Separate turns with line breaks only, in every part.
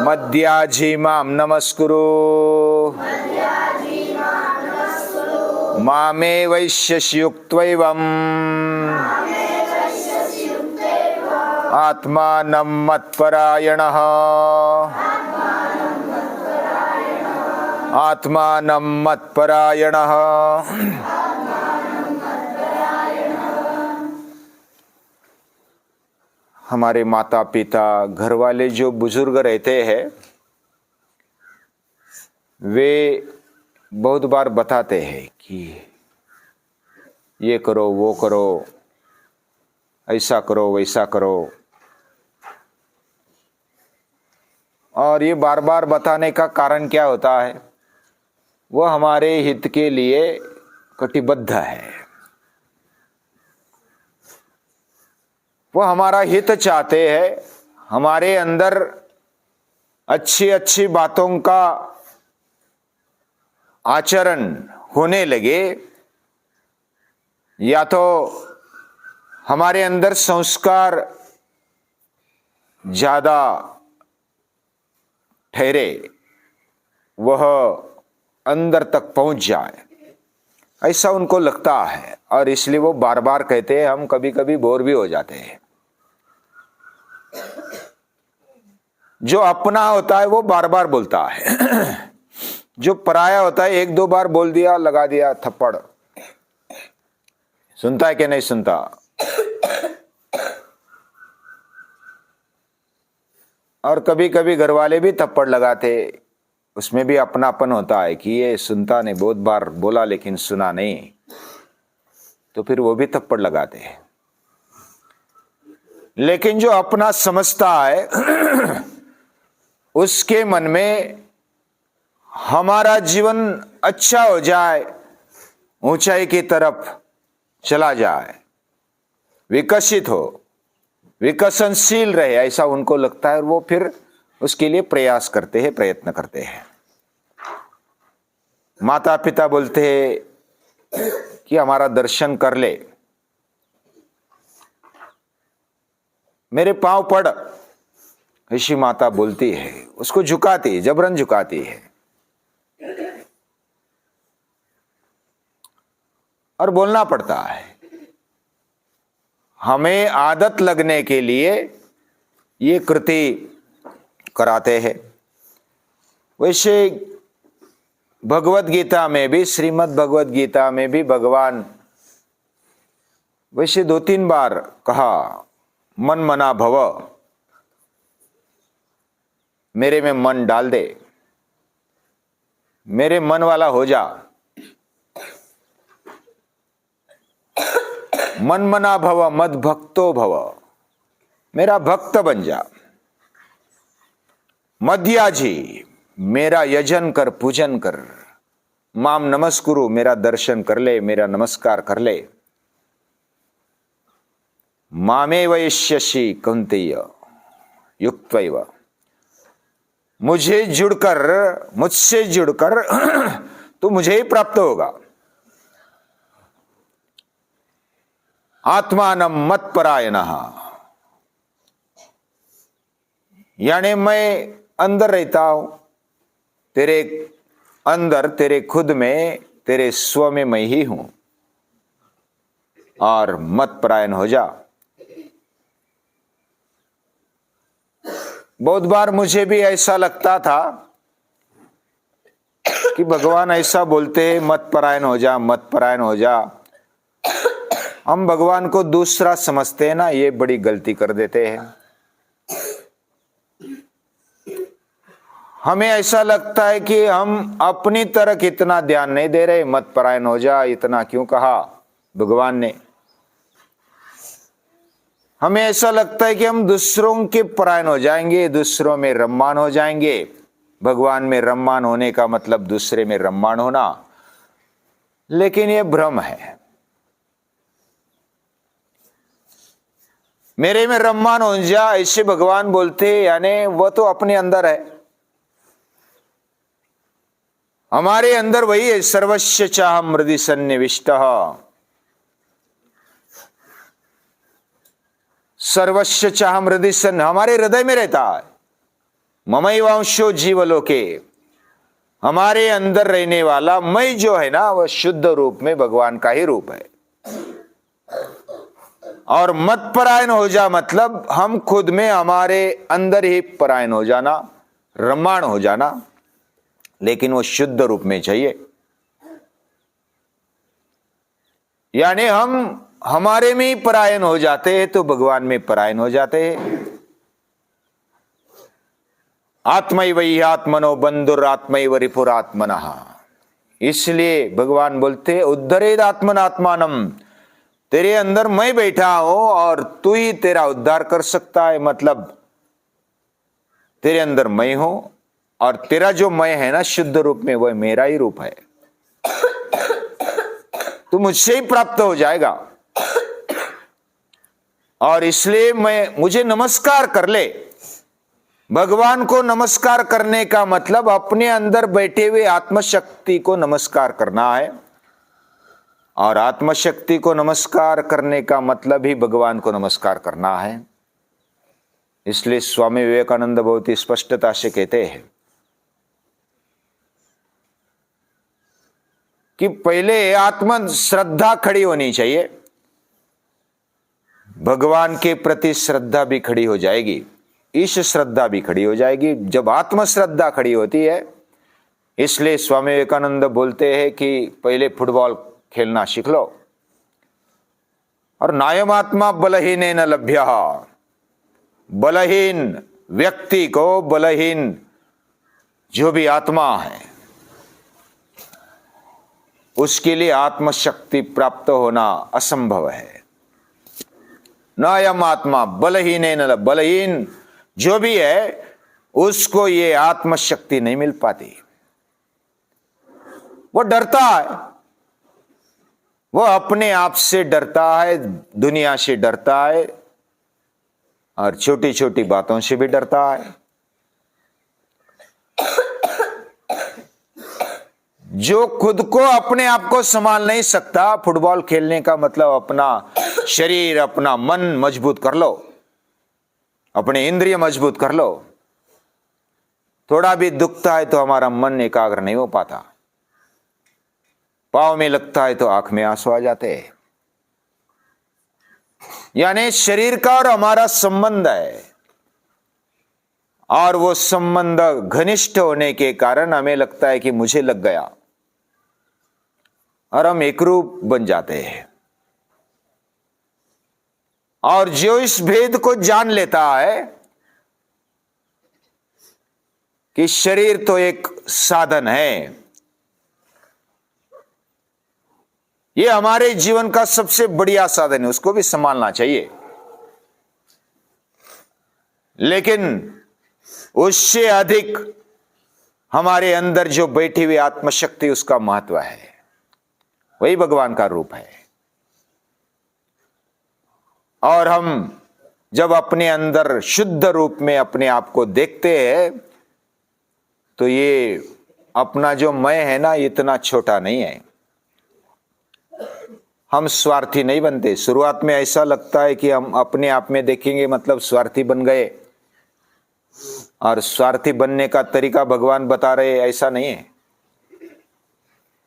मद्याजी मां नमस्कुरु मामे वैश्यस्युक्त्वैवम् आत्मानं मत्परायणः आत्मानं मत्परायणः। हमारे माता पिता घर वाले जो बुजुर्ग रहते हैं वे बहुत बार बताते हैं कि ये करो वो करो, ऐसा करो वैसा करो, और ये बार बार बताने का कारण क्या होता है? वो हमारे हित के लिए कटिबद्ध है, वो हमारा हित चाहते हैं, हमारे अंदर अच्छी अच्छी बातों का आचरण होने लगे, या तो हमारे अंदर संस्कार ज्यादा ठहरे, वह अंदर तक पहुंच जाए, ऐसा उनको लगता है, और इसलिए वो बार बार कहते हैं। हम कभी कभी बोर भी हो जाते हैं। जो अपना होता है वो बार बार बोलता है, जो पराया होता है एक दो बार बोल दिया, लगा दिया थप्पड़, सुनता है कि नहीं सुनता। और कभी कभी घर वाले भी थप्पड़ लगाते, उसमें भी अपनापन होता है कि ये सुनता नहीं, बहुत बार बोला लेकिन सुना नहीं, तो फिर वो भी थप्पड़ लगाते हैं। लेकिन जो अपना समझता है उसके मन में हमारा जीवन अच्छा हो जाए, ऊंचाई की तरफ चला जाए, विकसित हो, विकसनशील रहे, ऐसा उनको लगता है, और वो फिर उसके लिए प्रयास करते हैं, प्रयत्न करते हैं। माता पिता बोलते हैं कि हमारा दर्शन कर ले, मेरे पांव पड़, ऐसी माता बोलती है, उसको झुकाती है, जबरन झुकाती है, और बोलना पड़ता है। हमें आदत लगने के लिए ये कृति कराते हैं। वैसे भगवत गीता में भी, श्रीमद् भगवत गीता में भी भगवान वैसे 2-3 बार कहा, मन मना भव, मेरे में मन डाल दे, मेरे मन वाला हो जा, मन मना भव मद भक्तो भव, मेरा भक्त बन जा। मद्याजी, मेरा यजन कर, पूजन कर। माम नमस्कुरु, मेरा दर्शन कर ले, मेरा नमस्कार कर ले। मामे वैश्यसि कौन्तेय युक्त्वैव, मुझे जुड़कर, मुझसे जुड़कर तो मुझे ही प्राप्त होगा। आत्मानं मत्परायणः, यानी मैं अंदर रहता हूं, तेरे अंदर, तेरे खुद में, तेरे स्व में मैं ही हूं, और मत्परायण हो जा। बहुत बार मुझे भी ऐसा लगता था कि भगवान ऐसा बोलते हैं, मत्परायण हो जा, मत्परायण हो जा। हम भगवान को दूसरा समझते हैं ना, ये बड़ी गलती कर देते हैं। हमें ऐसा लगता है कि हम अपनी तरफ इतना ध्यान नहीं दे रहे, मत्परायण हो जा, इतना क्यों कहा भगवान ने। हमें ऐसा लगता है कि हम दूसरों के परायण हो जाएंगे, दूसरों में रम्मान हो जाएंगे। भगवान में रम्मान होने का मतलब दूसरे में रम्मान होना, लेकिन यह भ्रम है। मेरे में रम्मान हो जा, ऐसे भगवान बोलते, यानी वो तो अपने अंदर है। हमारे अंदर वही है, सर्वस्य चाहम हृदि सन्निविष्टः, सर्वस्य चाहम हृदय सन्न, हमारे हृदय में रहता है। ममैवांशो जीवलोके, हमारे अंदर रहने वाला मैं जो है ना, वह शुद्ध रूप में भगवान का ही रूप है। और मत परायण हो जा मतलब हम खुद में हमारे अंदर ही परायण हो जाना, रमाण हो जाना, लेकिन वो शुद्ध रूप में चाहिए। यानी हम हमारे में ही परायण हो जाते हैं तो भगवान में परायण हो जाते हैं। आत्मैव हि आत्मनो बंधुर आत्मैव रिपुरात्मनः, इसलिए भगवान बोलते उद्धरेद आत्मनात्मानम, तेरे अंदर मैं बैठा हूं और तू ही तेरा उद्धार कर सकता है। मतलब तेरे अंदर मैं हूं और तेरा जो मैं है ना शुद्ध रूप में, वह मेरा ही रूप है, तू मुझसे ही प्राप्त हो जाएगा। और इसलिए मुझे नमस्कार कर ले। भगवान को नमस्कार करने का मतलब अपने अंदर बैठे हुए आत्मशक्ति को नमस्कार करना है, और आत्मशक्ति को नमस्कार करने का मतलब ही भगवान को नमस्कार करना है। इसलिए स्वामी विवेकानंद बहुत ही स्पष्टता से कहते हैं कि पहले आत्म श्रद्धा खड़ी होनी चाहिए, भगवान के प्रति श्रद्धा भी खड़ी हो जाएगी, ईश श्रद्धा भी खड़ी हो जाएगी जब आत्म श्रद्धा खड़ी होती है। इसलिए स्वामी विवेकानंद बोलते हैं कि पहले फुटबॉल खेलना सीख लो। और नायम आत्मा बलहीन न लभ्य, बलहीन व्यक्ति को, बलहीन जो भी आत्मा है, उसके लिए आत्मशक्ति प्राप्त होना असंभव है। नायम आत्मा बलहीन न, बलहीन जो भी है उसको ये आत्मशक्ति नहीं मिल पाती। वो डरता है, वो अपने आप से डरता है, दुनिया से डरता है, और छोटी छोटी बातों से भी डरता है। जो खुद को अपने आप को संभाल नहीं सकता, फुटबॉल खेलने का मतलब अपना शरीर, अपना मन मजबूत कर लो, अपने इंद्रिय मजबूत कर लो। थोड़ा भी दुखता है तो हमारा मन एकाग्र नहीं हो पाता, पाँव में लगता है तो आंख में आंसू आ जाते हैं। यानी शरीर का और हमारा संबंध है, और वो संबंध घनिष्ठ होने के कारण हमें लगता है कि मुझे लग गया, और हम एकरूप बन जाते हैं। और जो इस भेद को जान लेता है कि शरीर तो एक साधन है, ये हमारे जीवन का सबसे बढ़िया साधन है, उसको भी संभालना चाहिए, लेकिन उससे अधिक हमारे अंदर जो बैठी हुई आत्मशक्ति, उसका महत्व है, वही भगवान का रूप है। और हम जब अपने अंदर शुद्ध रूप में अपने आप को देखते हैं तो ये अपना जो मैं है ना, इतना छोटा नहीं है। हम स्वार्थी नहीं बनते। शुरुआत में ऐसा लगता है कि हम अपने आप में देखेंगे मतलब स्वार्थी बन गए, और स्वार्थी बनने का तरीका भगवान बता रहे, ऐसा नहीं है।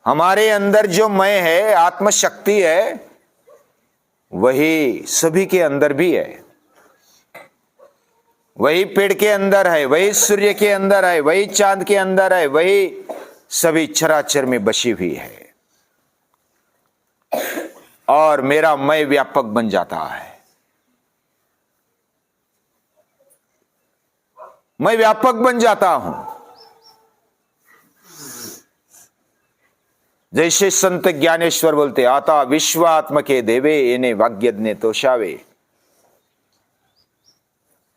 हमारे अंदर जो मैं है, आत्मशक्ति है, वही सभी के अंदर भी है, वही पेड़ के अंदर है, वही सूर्य के अंदर है, वही चांद के अंदर है, वही सभी चराचर में बसी हुई है। और मेरा मैं व्यापक बन जाता है, मैं व्यापक बन जाता हूं। जैसे संत ज्ञानेश्वर बोलते, आता विश्वात्मके देवे इन्हें वाग्यज्ञ तोषावे,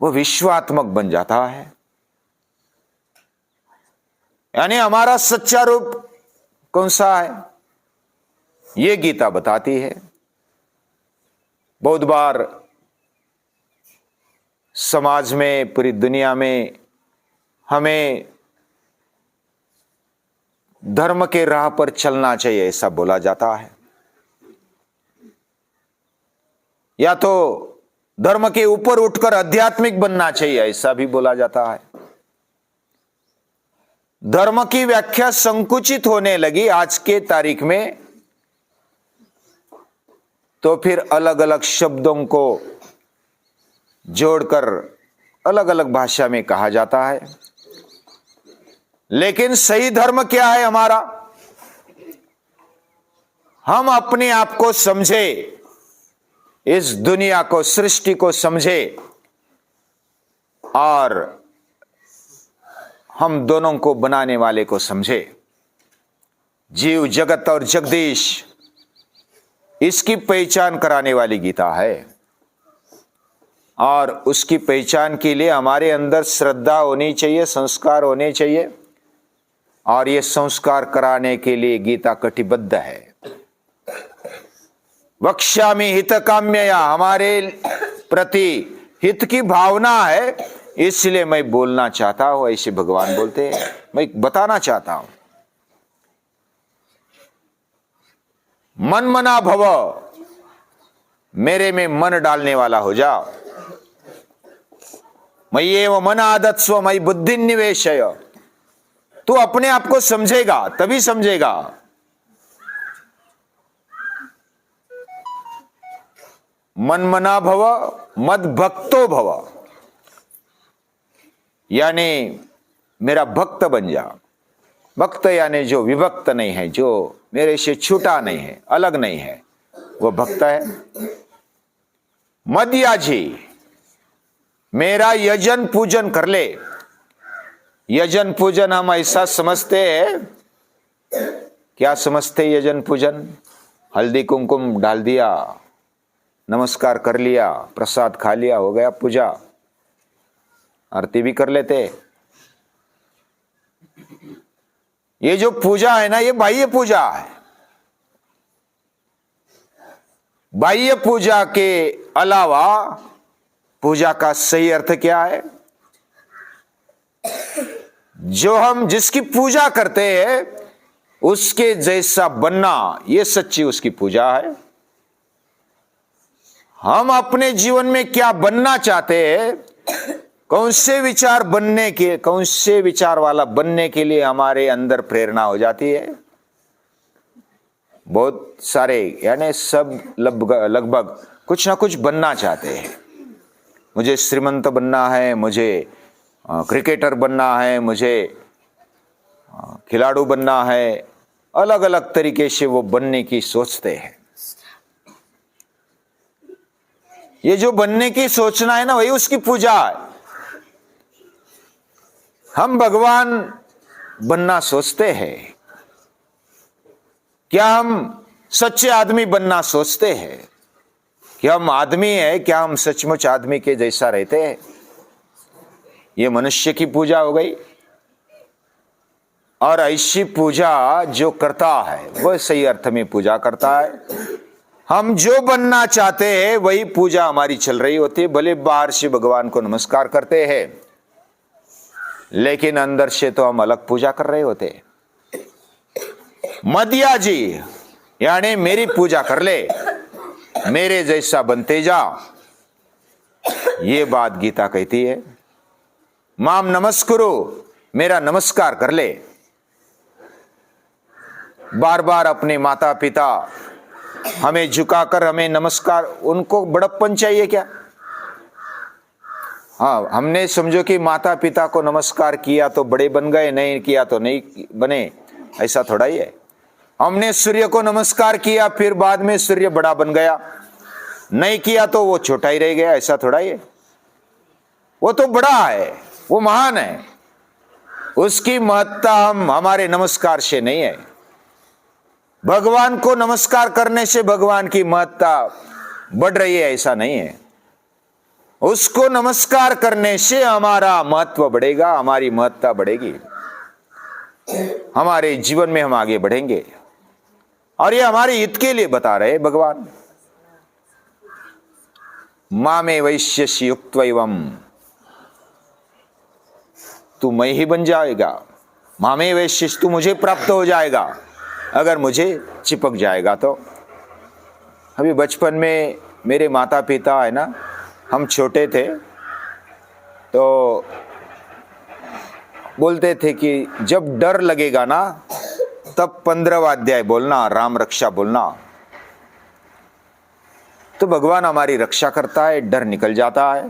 वो विश्वात्मक बन जाता है। यानी हमारा सच्चा रूप कौन सा है, ये गीता बताती है। बहुत बार समाज में, पूरी दुनिया में हमें धर्म के राह पर चलना चाहिए, ऐसा बोला जाता है, या तो धर्म के ऊपर उठकर आध्यात्मिक बनना चाहिए, ऐसा भी बोला जाता है। धर्म की व्याख्या संकुचित होने लगी आज के तारीख में, तो फिर अलग अलग शब्दों को जोड़कर अलग अलग भाषा में कहा जाता है। लेकिन सही धर्म क्या है हमारा? हम अपने आप को समझे, इस दुनिया को, सृष्टि को समझे, और हम दोनों को बनाने वाले को समझे। जीव जगत और जगदीश, इसकी पहचान कराने वाली गीता है। और उसकी पहचान के लिए हमारे अंदर श्रद्धा होनी चाहिए, संस्कार होने चाहिए, और ये संस्कार कराने के लिए गीता कटिबद्ध है। वक्ष्यामि हित काम्यया, हमारे प्रति हित की भावना है, इसलिए मैं बोलना चाहता हूं, ऐसे भगवान बोलते हैं। मैं बताना चाहता हूं, मन मना भव, मेरे में मन डालने वाला हो जाओ। मय्येव मन आदत्स्व मयि बुद्धि निवेशय। तू अपने आप को समझेगा तभी समझेगा। मन मना भव मद भक्तो भव, यानी मेरा भक्त बन जा। भक्त यानी जो विभक्त नहीं है, जो मेरे से छूटा नहीं है, अलग नहीं है, वो भक्त है। मदयाजी, मेरा यजन पूजन कर ले। यजन पूजन हम ऐसा समझते हैं, क्या समझते यजन पूजन? हल्दी कुमकुम डाल दिया, नमस्कार कर लिया, प्रसाद खा लिया, हो गया पूजा। आरती भी कर लेते। ये जो पूजा है ना, ये बाह्य पूजा है। बाह्य पूजा के अलावा पूजा का सही अर्थ क्या है? जो हम जिसकी पूजा करते हैं उसके जैसा बनना, ये सच्ची उसकी पूजा है। हम अपने जीवन में क्या बनना चाहते हैं, कौन से विचार वाला बनने के लिए हमारे अंदर प्रेरणा हो जाती है। बहुत सारे, यानी सब लगभग कुछ ना कुछ बनना चाहते हैं। मुझे श्रीमंत बनना है, मुझे क्रिकेटर बनना है, मुझे खिलाड़ू बनना है। अलग अलग तरीके से वो बनने की सोचते हैं। ये जो बनने की सोचना है ना, वही उसकी पूजा है। हम भगवान बनना सोचते हैं, क्या हम सच्चे आदमी बनना सोचते हैं? कि हम आदमी है, क्या हम सचमुच आदमी के जैसा रहते हैं? ये मनुष्य की पूजा हो गई। और ऐसी पूजा जो करता है वह सही अर्थ में पूजा करता है। हम जो बनना चाहते हैं वही पूजा हमारी चल रही होती है। भले बाहर से भगवान को नमस्कार करते हैं, लेकिन अंदर से तो हम अलग पूजा कर रहे होते हैं। मदिया जी, यानी मेरी पूजा कर ले, मेरे जैसा बनते जा, ये बात गीता कहती है। माम नमस्कुरु, मेरा नमस्कार कर ले। बार बार अपने माता पिता हमें झुकाकर हमें नमस्कार, उनको बड़प्पन चाहिए क्या? हाँ, हमने समझो कि माता पिता को नमस्कार किया तो बड़े बन गए, नहीं किया तो नहीं बने, ऐसा थोड़ा ही है। हमने सूर्य को नमस्कार किया, फिर बाद में सूर्य बड़ा बन गया, नहीं किया तो वो छोटा ही रह गया, ऐसा थोड़ा ही है। वो तो बड़ा है, वो महान है, उसकी महत्ता हम हमारे नमस्कार से नहीं है। भगवान को नमस्कार करने से भगवान की महत्ता बढ़ रही है, ऐसा नहीं है। उसको नमस्कार करने से हमारा महत्व बढ़ेगा, हमारी महत्ता बढ़ेगी, हमारे जीवन में हम आगे बढ़ेंगे। और ये हमारे हित के लिए बता रहे भगवान। मामे वैश्यसि युक्त्वैवम्, तू मैं ही बन जाएगा। मामे वैश्यसि, तू मुझे प्राप्त हो जाएगा अगर मुझे चिपक जाएगा तो। अभी बचपन में मेरे माता पिता है ना, हम छोटे थे तो बोलते थे कि जब डर लगेगा ना तब 15वां अध्याय बोलना, राम रक्षा बोलना, तो भगवान हमारी रक्षा करता है, डर निकल जाता है।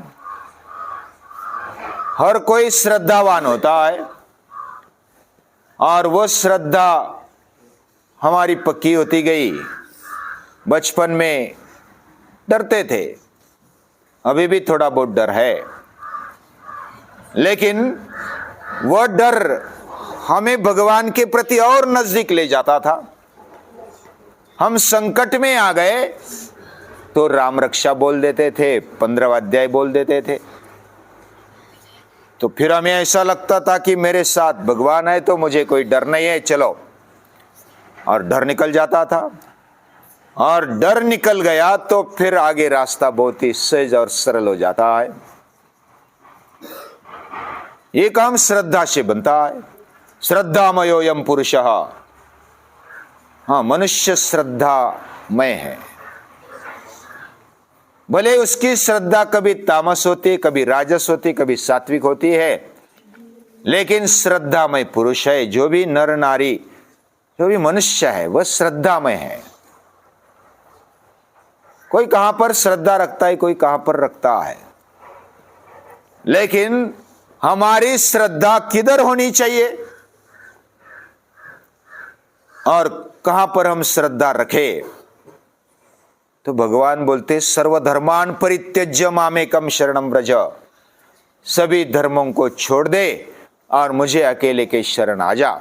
हर कोई श्रद्धावान होता है और वो श्रद्धा हमारी पक्की होती गई। बचपन में डरते थे, अभी भी थोड़ा बहुत डर है, लेकिन वह डर हमें भगवान के प्रति और नजदीक ले जाता था। हम संकट में आ गए तो राम रक्षा बोल देते थे, 15वां अध्याय बोल देते थे, तो फिर हमें ऐसा लगता था कि मेरे साथ भगवान है तो मुझे कोई डर नहीं है, चलो, और डर निकल जाता था। और डर निकल गया तो फिर आगे रास्ता बहुत ही सहज और सरल हो जाता है। ये काम श्रद्धा से बनता है। श्रद्धामयोयम पुरुषः, हाँ, मनुष्य श्रद्धामय है। भले उसकी श्रद्धा कभी तामस होती, कभी राजस होती, कभी सात्विक होती है, लेकिन श्रद्धामय पुरुष है। जो भी नर नारी, जो भी मनुष्य है, वह श्रद्धामय है। कोई कहां पर श्रद्धा रखता है, कोई कहां पर रखता है, लेकिन हमारी श्रद्धा किधर होनी चाहिए और कहां पर हम श्रद्धा रखें, तो भगवान बोलते सर्वधर्मान परित्यज्य मामेकम शरणम व्रज, सभी धर्मों को छोड़ दे और मुझे अकेले के शरण आ जा।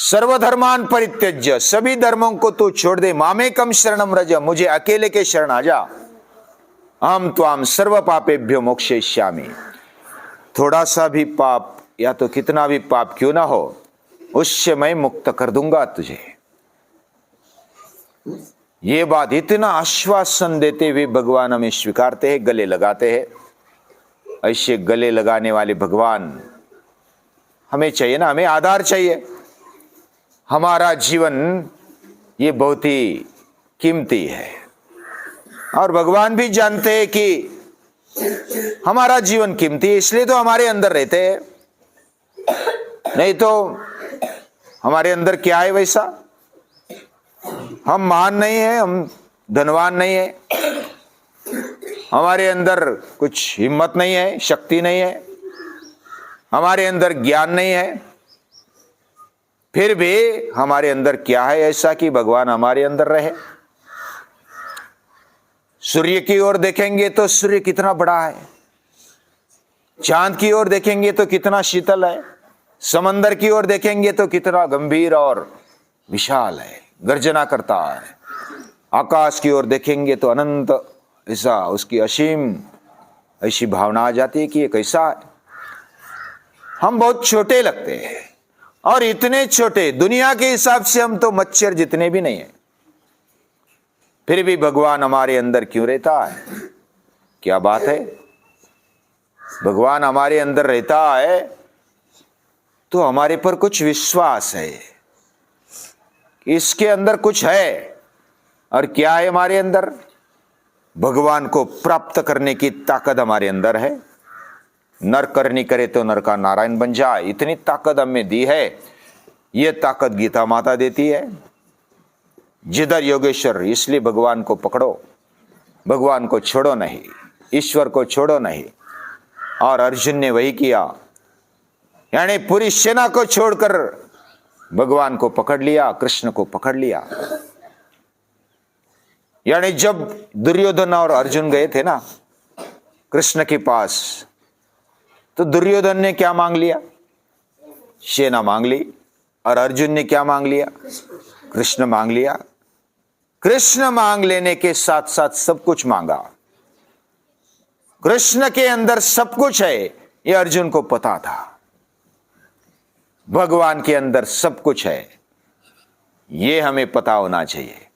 सर्वधर्मान परित्यज्य, सभी धर्मों को तू छोड़ दे, मामेकम शरणम व्रज, मुझे अकेले के शरण आ जा। हम त्वाम सर्व पापेभ्यो मोक्षयिष्यामि, थोड़ा सा भी पाप या तो कितना भी पाप क्यों ना हो, उससे मैं मुक्त कर दूंगा तुझे। ये बात इतना आश्वासन देते हुए भगवान हमें स्वीकारते हैं, गले लगाते हैं। ऐसे गले लगाने वाले भगवान हमें चाहिए ना, हमें आधार चाहिए। हमारा जीवन ये बहुत ही कीमती है और भगवान भी जानते हैं कि हमारा जीवन कीमती है, इसलिए तो हमारे अंदर रहते हैं। नहीं तो हमारे अंदर क्या है वैसा? हम महान नहीं है, हम धनवान नहीं है, हमारे अंदर कुछ हिम्मत नहीं है, शक्ति नहीं है, हमारे अंदर ज्ञान नहीं है, फिर भी हमारे अंदर क्या है ऐसा कि भगवान हमारे अंदर रहे? सूर्य की ओर देखेंगे तो सूर्य कितना बड़ा है, चांद की ओर देखेंगे तो कितना शीतल है, समंदर की ओर देखेंगे तो कितना गंभीर और विशाल है, गर्जना करता है। आकाश की ओर देखेंगे तो अनंत, ऐसा उसकी असीम ऐसी भावना आ जाती है कि ये कैसा है। हम बहुत छोटे लगते हैं और इतने छोटे, दुनिया के हिसाब से हम तो मच्छर जितने भी नहीं है, फिर भी भगवान हमारे अंदर क्यों रहता है? क्या बात है? भगवान हमारे अंदर रहता है तो हमारे पर कुछ विश्वास है, इसके अंदर कुछ है। और क्या है हमारे अंदर? भगवान को प्राप्त करने की ताकत हमारे अंदर है। नर करनी करे तो नर का नारायण बन जाए, इतनी ताकत हमें दी है। ये ताकत गीता माता देती है। जिधर योगेश्वर, इसलिए भगवान को पकड़ो, भगवान को छोड़ो नहीं, ईश्वर को छोड़ो नहीं। और अर्जुन ने वही किया, यानी पूरी सेना को छोड़कर भगवान को पकड़ लिया, कृष्ण को पकड़ लिया। यानी जब दुर्योधन और अर्जुन गए थे ना कृष्ण के पास, तो दुर्योधन ने क्या मांग लिया? सेना मांग ली। और अर्जुन ने क्या मांग लिया? कृष्ण मांग लिया। कृष्ण मांग लेने के साथ साथ सब कुछ मांगा। कृष्ण के अंदर सब कुछ है, यह अर्जुन को पता था। भगवान के अंदर सब कुछ है, यह हमें पता होना चाहिए।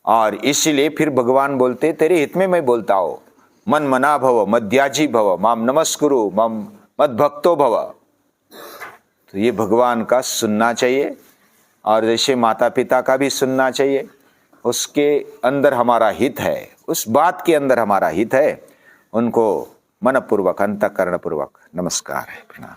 और इसीलिए फिर भगवान बोलते, तेरे हित में मैं बोलता हूं, मन मना भव, मध्याजी भव, माम नमस्कुरु, मम मद भक्तो भव। तो ये भगवान का सुनना चाहिए, और जैसे माता पिता का भी सुनना चाहिए। उसके अंदर हमारा हित है, उस बात के अंदर हमारा हित है, उनको मनपूर्वक अंतःकरणपूर्वक नमस्कार है, प्रणाम।